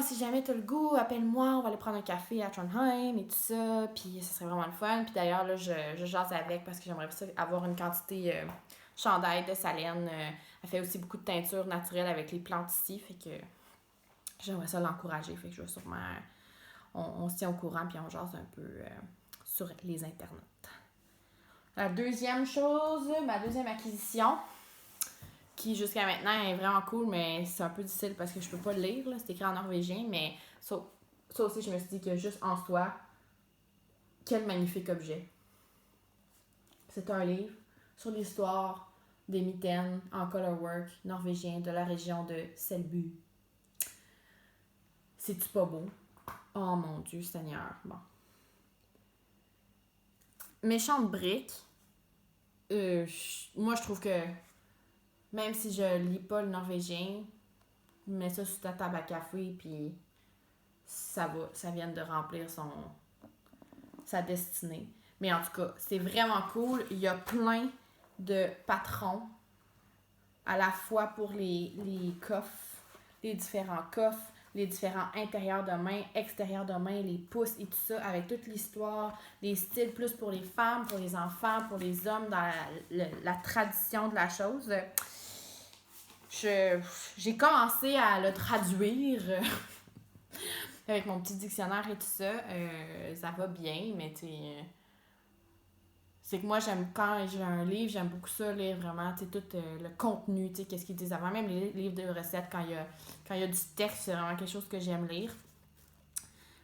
si jamais t'as le goût, appelle-moi, on va aller prendre un café à Trondheim et tout ça. Puis ça serait vraiment le fun. Puis d'ailleurs, là, je jase avec parce que j'aimerais avoir une quantité chandail de sa laine. Elle fait aussi beaucoup de teinture naturelle avec les plantes ici. Fait que j'aimerais ça l'encourager. Fait que je vais sûrement... On se tient au courant puis on jase un peu sur les internets. La deuxième chose, ma deuxième acquisition, qui jusqu'à maintenant est vraiment cool, mais c'est un peu difficile parce que je peux pas le lire. Là. C'est écrit en norvégien, mais ça aussi, je me suis dit que juste en soi, quel magnifique objet. C'est un livre sur l'histoire des mitaines en colorwork norvégien de la région de Selbu. C'est-tu pas beau? Oh mon Dieu, Seigneur. Bon. Méchante brique. Moi, je trouve que même si je lis pas le norvégien, je mets ça sur ta table à café, puis ça vient de remplir sa destinée. Mais en tout cas, c'est vraiment cool. Il y a plein de patrons à la fois pour les coffres, les différents coffres, les différents intérieurs de main, extérieurs de main, les pouces et tout ça, avec toute l'histoire, les styles plus pour les femmes, pour les enfants, pour les hommes, dans la tradition de la chose. J'ai commencé à le traduire avec mon petit dictionnaire et tout ça. Ça va bien, mais tu sais... C'est que moi, quand j'ai un livre, j'aime beaucoup ça, lire vraiment, tu sais, tout le contenu, tu sais, qu'est-ce qu'ils disent avant. Même les livres de recettes, quand il y a du texte, c'est vraiment quelque chose que j'aime lire.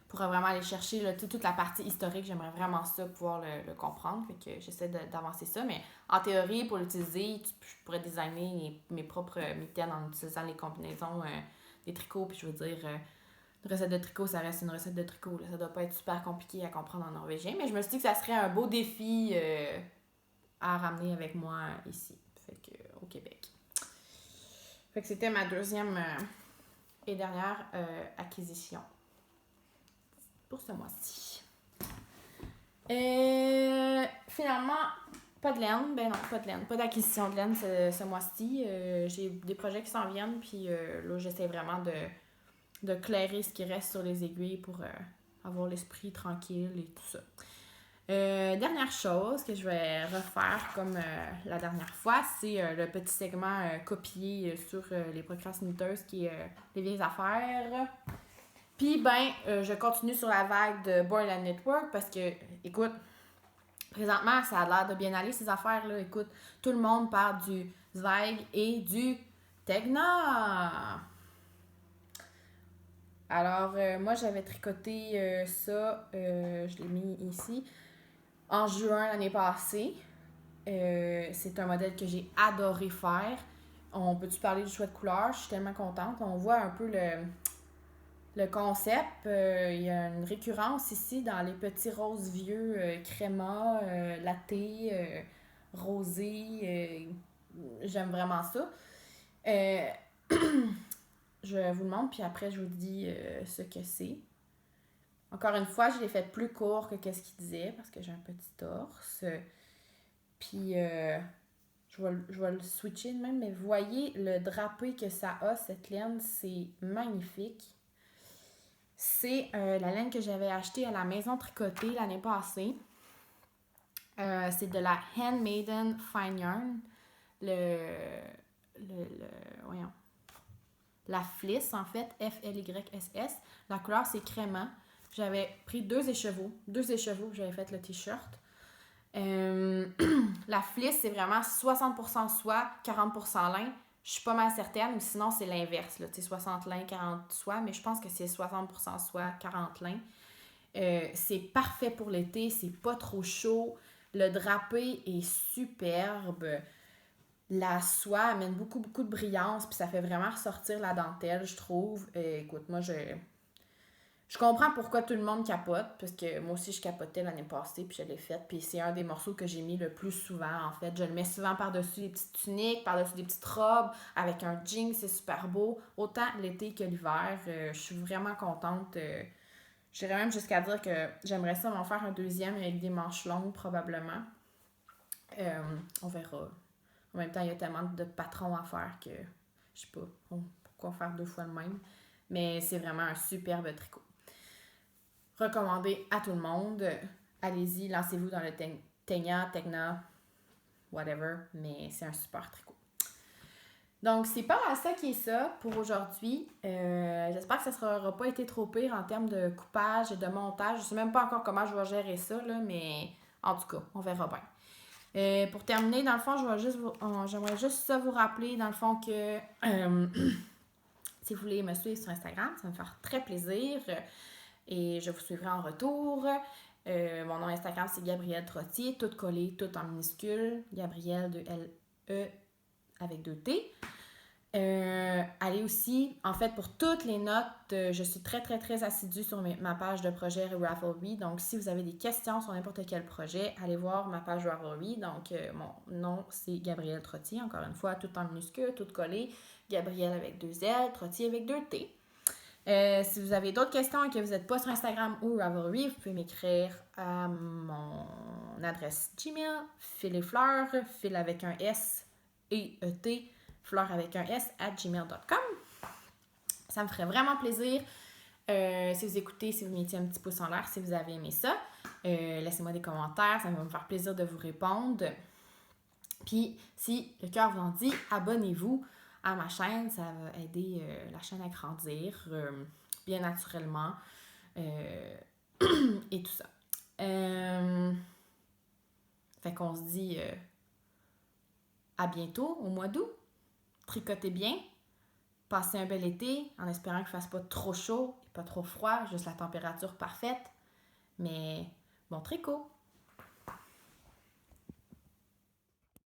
Pour vraiment aller chercher là, toute la partie historique, j'aimerais vraiment ça, pouvoir le comprendre. Fait que j'essaie d'avancer ça. Mais en théorie, pour l'utiliser, je pourrais designer mes propres mitaines en utilisant les combinaisons des tricots. Puis je veux dire... une recette de tricot, ça reste une recette de tricot. Là. Ça doit pas être super compliqué à comprendre en norvégien. Mais je me suis dit que ça serait un beau défi à ramener avec moi ici. Fait que, au Québec. Fait que c'était ma deuxième et dernière acquisition pour ce mois-ci. Finalement, pas de laine. Ben non, pas de laine. Pas d'acquisition de laine ce mois-ci. J'ai des projets qui s'en viennent. Puis là, j'essaie vraiment de clairer ce qui reste sur les aiguilles pour avoir l'esprit tranquille et tout ça. Dernière chose que je vais refaire comme la dernière fois, c'est le petit segment copié sur les procrastinateurs qui est les vieilles affaires. Puis je continue sur la vague de Boil and Network parce que, écoute, présentement, ça a l'air de bien aller ces affaires-là. Écoute, tout le monde parle du Zweig et du Tegna. Alors, moi, j'avais tricoté ça, je l'ai mis ici, en juin l'année passée. C'est un modèle que j'ai adoré faire. On peut-tu parler du choix de couleurs? Je suis tellement contente. On voit un peu le concept. Il y a une récurrence ici dans les petits roses vieux, créma, latte, rosé. J'aime vraiment ça. Je vous le montre, puis après, je vous dis ce que c'est. Encore une fois, je l'ai fait plus court que qu'est-ce qu'il disait parce que j'ai un petit torse. Puis, je vais le switcher de même, mais vous voyez le drapé que ça a, cette laine, c'est magnifique. C'est la laine que j'avais achetée à la maison tricotée l'année passée. C'est de la Handmaiden Fine Yarn. Voyons. La Fliss, en fait, F-L-Y-S-S. La couleur, c'est crémant. J'avais pris 2 écheveaux. 2 écheveaux, j'avais fait le t-shirt. La Fliss, c'est vraiment 60% soie, 40% lin. Je suis pas mal certaine, ou sinon c'est l'inverse. Là. 60 lin, 40 soie, mais je pense que c'est 60% soie, 40 lin. C'est parfait pour l'été, c'est pas trop chaud. Le drapé est superbe. La soie amène beaucoup, beaucoup de brillance, puis ça fait vraiment ressortir la dentelle, je trouve. Écoute, moi, je comprends pourquoi tout le monde capote, parce que moi aussi, je capotais l'année passée, puis je l'ai faite. Puis c'est un des morceaux que j'ai mis le plus souvent, en fait. Je le mets souvent par-dessus des petites tuniques, par-dessus des petites robes, avec un jean, c'est super beau. Autant l'été que l'hiver. Je suis vraiment contente. J'irais même jusqu'à dire que j'aimerais ça m'en faire un deuxième avec des manches longues, probablement. On verra. En même temps, il y a tellement de patrons à faire que je sais pas pourquoi faire 2 fois le même. Mais c'est vraiment un superbe tricot. Recommandé à tout le monde. Allez-y, lancez-vous dans le Tegna, whatever. Mais c'est un super tricot. Donc, c'est pas mal ça qui est ça pour aujourd'hui. J'espère que ça ne sera pas été trop pire en termes de coupage et de montage. Je sais même pas encore comment je vais gérer ça, là, mais en tout cas, on verra bien. Pour terminer, dans le fond, j'aimerais juste ça vous rappeler, dans le fond, que si vous voulez me suivre sur Instagram, ça va me faire très plaisir et je vous suivrai en retour. Mon nom Instagram, c'est Gabrielle Trottier, tout collé, tout en minuscule. Gabrielle de L-E avec 2 T. Allez aussi, en fait, pour toutes les notes, je suis très, très, très assidue sur ma page de projet Ravelry. Donc, si vous avez des questions sur n'importe quel projet, allez voir ma page Ravelry. Donc, mon nom, c'est Gabrielle Trottier, encore une fois, tout en minuscule, tout collé. Gabrielle avec 2 L, Trottier avec 2 T. Si vous avez d'autres questions et que vous n'êtes pas sur Instagram ou Ravelry, vous pouvez m'écrire à mon adresse Gmail, Fil et Fleurs, Fil avec un S et E-T, fleurs avec un S @gmail.com. Ça me ferait vraiment plaisir. Si vous écoutez, si vous mettiez un petit pouce en l'air, si vous avez aimé ça, laissez-moi des commentaires, ça va me faire plaisir de vous répondre. Puis, si le cœur vous en dit, abonnez-vous à ma chaîne, ça va aider la chaîne à grandir bien naturellement et tout ça. Fait qu'on se dit à bientôt au mois d'août. Tricotez bien, passez un bel été en espérant qu'il ne fasse pas trop chaud et pas trop froid, juste la température parfaite. Mais bon tricot!